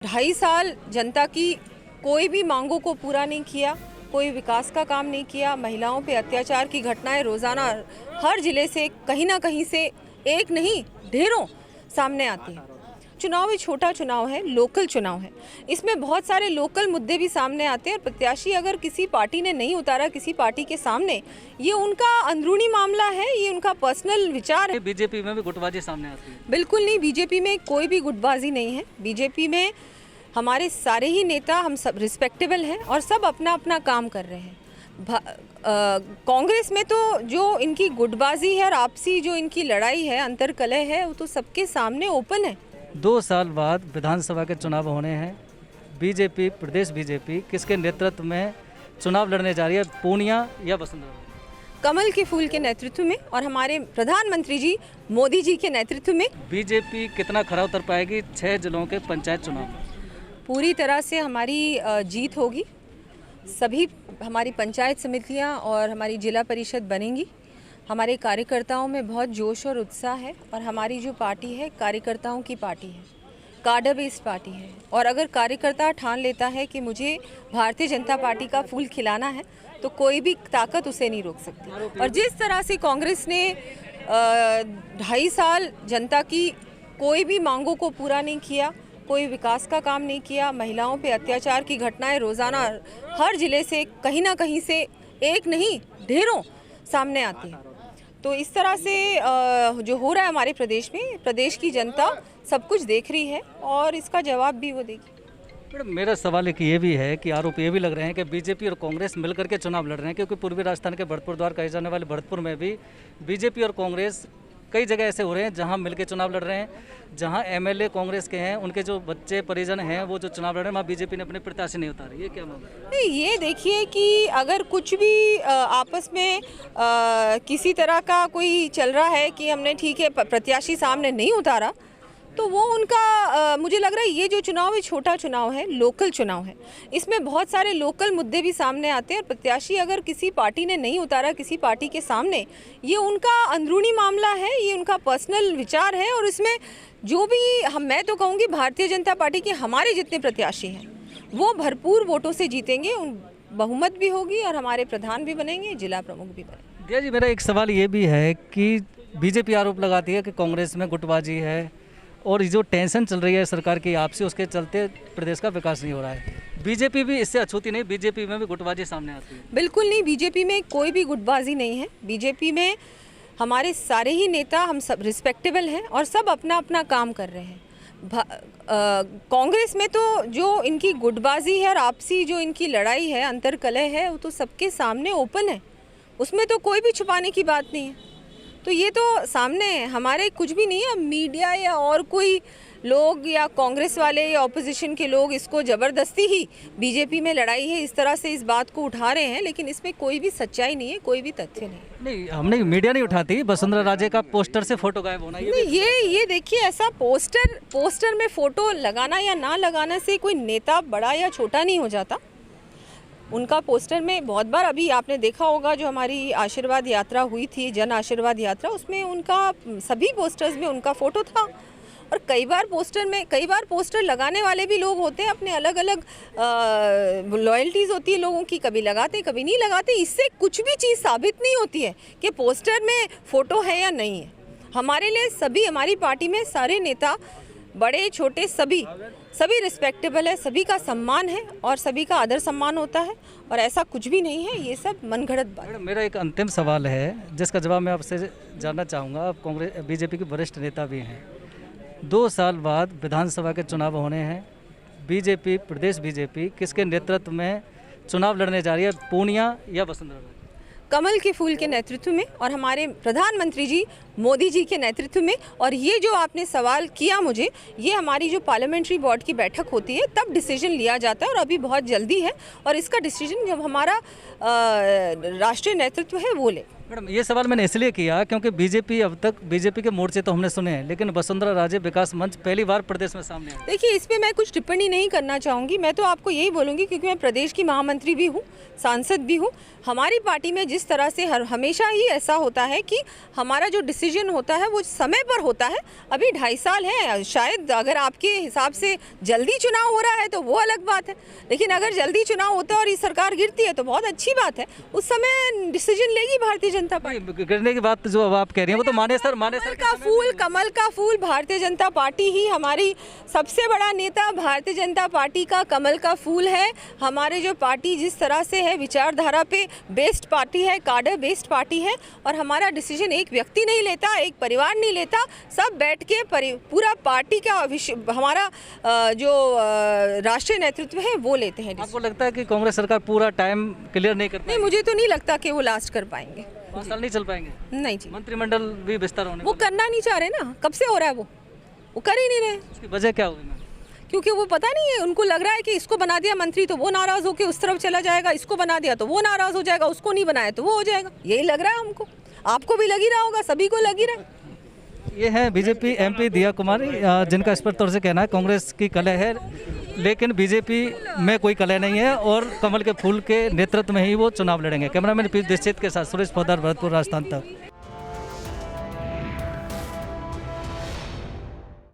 2.5 साल जनता की कोई भी मांगों को पूरा नहीं किया, कोई विकास का काम नहीं किया। महिलाओं पे अत्याचार की घटनाएं रोज़ाना हर जिले से कहीं ना कहीं से एक नहीं ढेरों सामने आती हैं। चुनाव भी छोटा चुनाव है, लोकल चुनाव है, इसमें बहुत सारे लोकल मुद्दे भी सामने आते हैं और प्रत्याशी अगर किसी पार्टी ने नहीं उतारा किसी पार्टी के सामने, ये उनका अंदरूनी मामला है, ये उनका पर्सनल विचार है। बीजेपी में भी गुटबाजी सामने आती है? बिल्कुल नहीं, बीजेपी में कोई भी गुटबाजी नहीं है। बीजेपी में हमारे सारे ही नेता, हम सब रिस्पेक्टेबल हैं और सब अपना अपना काम कर रहे हैं। कांग्रेस में तो जो इनकी गुटबाजी है और आपसी जो इनकी लड़ाई है, अंतर्कलह है, वो तो सबके सामने ओपन है। 2 साल बाद विधानसभा के चुनाव होने हैं। बीजेपी, प्रदेश बीजेपी किसके नेतृत्व में चुनाव लड़ने जा रही है, पूर्णिया या वसुंधरा? कमल के फूल के नेतृत्व में और हमारे प्रधानमंत्री जी मोदी जी के नेतृत्व में। बीजेपी कितना खरा उतर पाएगी 6 जिलों के पंचायत चुनाव में? पूरी तरह से हमारी जीत होगी। सभी हमारी पंचायत समितियां और हमारी जिला परिषद बनेंगी। हमारे कार्यकर्ताओं में बहुत जोश और उत्साह है और हमारी जो पार्टी है कार्यकर्ताओं की पार्टी है, कार्डर बेस्ड पार्टी है। और अगर कार्यकर्ता ठान लेता है कि मुझे भारतीय जनता पार्टी का फूल खिलाना है तो कोई भी ताकत उसे नहीं रोक सकती। और जिस तरह से कांग्रेस ने 2.5 साल जनता की कोई भी मांगों को पूरा नहीं किया, कोई विकास का काम नहीं किया, महिलाओं पे अत्याचार की घटनाएं रोज़ाना हर जिले से कहीं ना कहीं से एक नहीं ढेरों सामने आती हैं। तो इस तरह से जो हो रहा है हमारे प्रदेश में, प्रदेश की जनता सब कुछ देख रही है और इसका जवाब भी वो देगी। मैडम, मेरा सवाल एक ये भी है कि आरोप ये भी लग रहे हैं कि बीजेपी और कांग्रेस मिलकर के चुनाव लड़ रहे हैं, क्योंकि पूर्वी राजस्थान के भरतपुर द्वार कहे जाने वाले भरतपुर में भी बीजेपी और कांग्रेस कई जगह ऐसे हो रहे हैं जहां मिलकर चुनाव लड़ रहे हैं, जहां एमएलए कांग्रेस के हैं, उनके जो बच्चे परिजन हैं वो जो चुनाव लड़ रहे हैं, वहाँ बीजेपी ने अपने प्रत्याशी नहीं उतारे। ये क्या मामला? नहीं, ये देखिए कि अगर कुछ भी आपस में किसी तरह का कोई चल रहा है कि हमने ठीक है प्रत्याशी सामने नहीं उतारा, तो वो उनका मुझे लग रहा है ये जो चुनाव है छोटा चुनाव है, लोकल चुनाव है, इसमें बहुत सारे लोकल मुद्दे भी सामने आते हैं और प्रत्याशी अगर किसी पार्टी ने नहीं उतारा किसी पार्टी के सामने, ये उनका अंदरूनी मामला है, ये उनका पर्सनल विचार है। और इसमें जो भी मैं तो कहूँगी भारतीय जनता पार्टी के हमारे जितने प्रत्याशी हैं वो भरपूर वोटों से जीतेंगे, बहुमत भी होगी और हमारे प्रधान भी बनेंगे, जिला प्रमुख भी बनेंगे। दिया जी, मेरा एक सवाल ये भी है कि बीजेपी आरोप लगाती है कि कांग्रेस में गुटबाजी है और जो टेंशन चल रही है सरकार की आपसी, उसके चलते प्रदेश का विकास नहीं हो रहा है। बीजेपी भी इससे अछूती नहीं, बीजेपी में भी गुटबाजी सामने आती है? बिल्कुल नहीं, बीजेपी में कोई भी गुटबाजी नहीं है। बीजेपी में हमारे सारे ही नेता, हम सब रिस्पेक्टेबल हैं और सब अपना अपना काम कर रहे हैं। कांग्रेस में तो जो इनकी गुटबाजी है और आपसी जो इनकी लड़ाई है, अंतर्कलह है, वो तो सबके सामने ओपन है, उसमें तो कोई भी छुपाने की बात नहीं है। तो ये तो सामने है, हमारे कुछ भी नहीं है। मीडिया या और कोई लोग या कांग्रेस वाले या ऑपोजिशन के लोग इसको ज़बरदस्ती ही बीजेपी में लड़ाई है इस तरह से इस बात को उठा रहे हैं, लेकिन इसमें कोई भी सच्चाई नहीं है, कोई भी तथ्य नहीं है। नहीं, हमने मीडिया नहीं उठाती। वसुंधरा राजे का पोस्टर से फोटो गायब होना, ये देखिए, ऐसा पोस्टर में फोटो लगाना या ना लगाना से कोई नेता बड़ा या छोटा नहीं हो जाता। उनका पोस्टर में बहुत बार, अभी आपने देखा होगा जो हमारी आशीर्वाद यात्रा हुई थी, जन आशीर्वाद यात्रा, उसमें उनका सभी पोस्टर्स में उनका फ़ोटो था। और कई बार पोस्टर लगाने वाले भी लोग होते हैं, अपने अलग अलग लॉयल्टीज़ होती है लोगों की, कभी लगाते कभी नहीं लगाते। इससे कुछ भी चीज़ साबित नहीं होती है कि पोस्टर में फ़ोटो है या नहीं है। हमारे लिए सभी, हमारी पार्टी में सारे नेता बड़े छोटे सभी रिस्पेक्टेबल है, सभी का सम्मान है और सभी का आदर सम्मान होता है और ऐसा कुछ भी नहीं है, ये सब मनगढ़ंत बात है। मेरा एक अंतिम सवाल है जिसका जवाब मैं आपसे जानना चाहूँगा। आप कांग्रेस बीजेपी के वरिष्ठ नेता भी हैं। 2 साल बाद विधानसभा के चुनाव होने हैं। बीजेपी, प्रदेश बीजेपी किसके नेतृत्व में चुनाव लड़ने जा रही है, पूर्णिया या वसुंधरा? कमल के फूल के नेतृत्व में और हमारे प्रधानमंत्री जी मोदी जी के नेतृत्व में। और ये जो आपने सवाल किया मुझे, ये हमारी जो पार्लियामेंट्री बोर्ड की बैठक होती है तब डिसीजन लिया जाता है और अभी बहुत जल्दी है और इसका डिसीजन जब हमारा राष्ट्रीय नेतृत्व है वो ले। मैडम ये सवाल मैंने इसलिए किया क्योंकि बीजेपी अब तक बीजेपी के मोर्चे तो हमने सुने हैं, लेकिन वसुंधरा राजे विकास मंच पहली बार प्रदेश में सामने आया। देखिए, इस पे मैं कुछ टिप्पणी नहीं करना चाहूँगी। मैं तो आपको यही बोलूँगी, क्योंकि मैं प्रदेश की महामंत्री भी हूँ, सांसद भी हूँ। हमारी पार्टी में जिस तरह से हमेशा ही ऐसा होता है कि हमारा जो डिसीजन होता है वो समय पर होता है। अभी 2.5 साल है, शायद अगर आपके हिसाब से जल्दी चुनाव हो रहा है तो वो अलग बात है, लेकिन अगर जल्दी चुनाव होता है और ये सरकार गिरती है तो बहुत अच्छी बात है। उस समय डिसीजन लेगी भारतीय जनता पार्टी। गिरने की बात जो अब आप कह रही हैं वो तो मानेसर कमल का फूल भारतीय जनता पार्टी ही हमारी सबसे बड़ा नेता भारतीय जनता पार्टी का कमल का फूल है। हमारे जो पार्टी जिस तरह से है, विचारधारा पे बेस्ड पार्टी है, काडर बेस्ड पार्टी है, और हमारा डिसीजन एक व्यक्ति नहीं लेता, एक परिवार नहीं लेता, सब बैठ के पूरा पार्टी का हमारा जो राष्ट्रीय नेतृत्व है वो लेते हैं। आपको लगता है कि कांग्रेस सरकार पूरा टाइम क्लियर नहीं कर पाएगी? नहीं, मुझे तो नहीं लगता कि वो लास्ट कर पाएंगे। 5 साल नहीं चल पाएंगे? नहीं जी, मंत्रिमंडल भी विस्तार होने वो करना नहीं चाह रहे ना। कब से हो रहा है वो कर ही नहीं रहे। उसकी वजह क्या होगी मैम? क्योंकि वो पता नहीं है, उनको लग रहा है कि इसको बना दिया मंत्री तो वो नाराज होकर उस तरफ चला जाएगा, इसको बना दिया तो वो नाराज हो जाएगा, उसको नहीं बनाया तो वो हो जाएगा। यही लग रहा है हमको, आपको भी लग ही रहा होगा, सभी को लग ही रहा है। ये है बीजेपी एमपी दिया कुमारी, जिनका स्पष्ट तौर से कहना है कांग्रेस की कलह है, लेकिन बीजेपी में कोई कलह नहीं है और कमल के फूल के नेतृत्व में ही वो चुनाव लड़ेंगे। कैमरामैन पीयूष दीक्षित के साथ सुरेश पोद्दार, भरतपुर, राजस्थान तक।